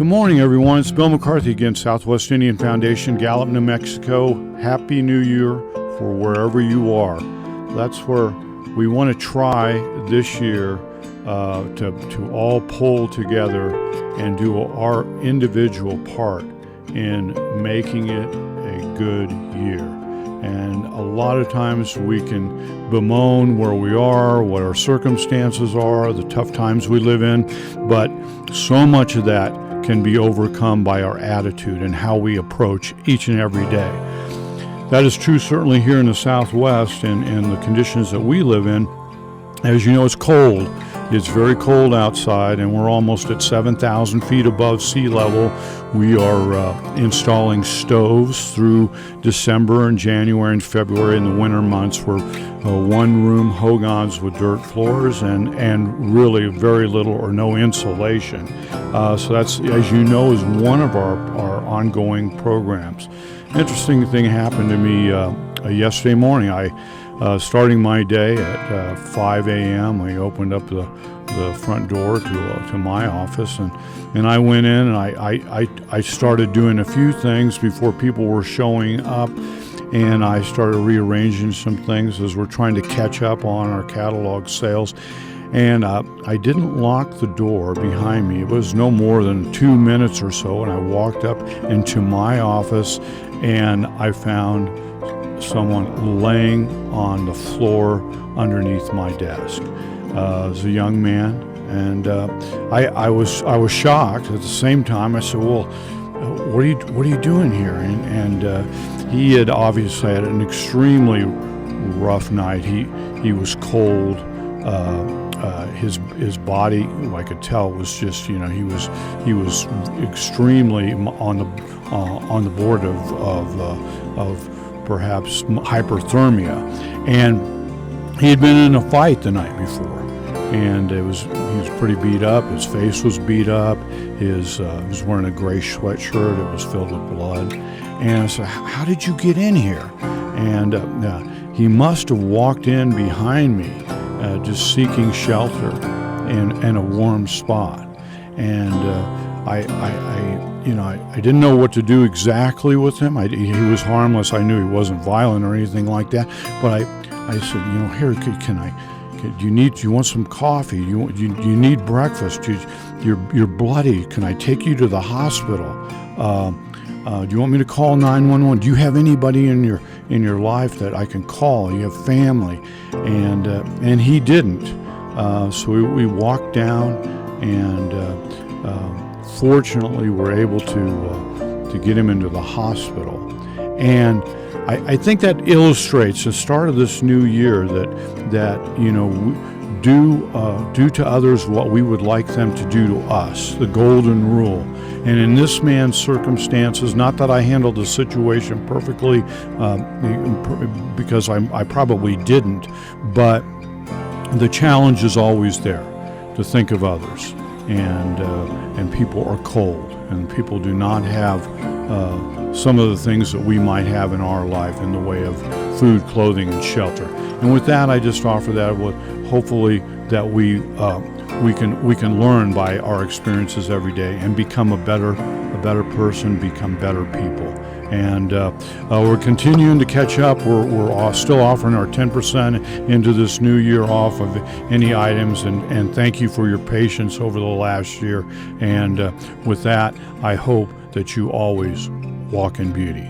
Good morning, everyone. It's Bill McCarthy again, Southwest Indian Foundation, Gallup, New Mexico. Happy New Year for wherever you are. That's where we want to try this year to all pull together and do our individual part in making it a good year. And a lot of times we can bemoan where we are, what our circumstances are, the tough times we live in, but so much of that can be overcome by our attitude and how we approach each and every day. That is true certainly here in the Southwest and the conditions that we live in. As you know, it's cold. It's very cold outside, and we're almost at 7,000 feet above sea level. We are installing stoves through December and January and February in the winter months. We're one-room hogans with dirt floors and really very little or no insulation. So that's, as you know, is one of our ongoing programs. Interesting thing happened to me yesterday morning. Starting my day at 5 a.m., I opened up the front door to my office, and I went in and I started doing a few things before people were showing up, and I started rearranging some things as we're trying to catch up on our catalog sales. And I didn't lock the door behind me. It was no more than 2 minutes or so, and I walked up into my office, and I found someone laying on the floor underneath my desk. It was a young man, and I was shocked. At the same time, I said, "Well, what are you doing here?" And he had obviously had an extremely rough night. He was cold. His body, I could tell, was just, he was extremely on the board of perhaps hyperthermia, and he had been in a fight the night before, and he was pretty beat up. His face was beat up. He was wearing a gray sweatshirt. It was filled with blood. And I said, "How did you get in here?" And he must have walked in behind me, just seeking shelter in a warm spot. And I didn't know what to do exactly with him. He was harmless. I knew he wasn't violent or anything like that. But I said, "Here, do you want some coffee? Do you need breakfast? You're bloody. Can I take you to the hospital? Do you want me to call 911? Do you have anybody in your life that I can call? You have family?" And he didn't. So we walked down, and fortunately we're able to get him into the hospital. And I think that illustrates the start of this new year that do to others what we would like them to do to us, the golden rule. And in this man's circumstances, not that I handled the situation perfectly, because I probably didn't, but the challenge is always there to think of others. And people are cold, and people do not have some of the things that we might have in our life in the way of food, clothing, and shelter. And with that, I just offer that hopefully that we can learn by our experiences every day and become a better person, become better people. And we're continuing to catch up. We're still offering our 10% into this new year off of any items, and thank you for your patience over the last year. And with that, I hope that you always walk in beauty.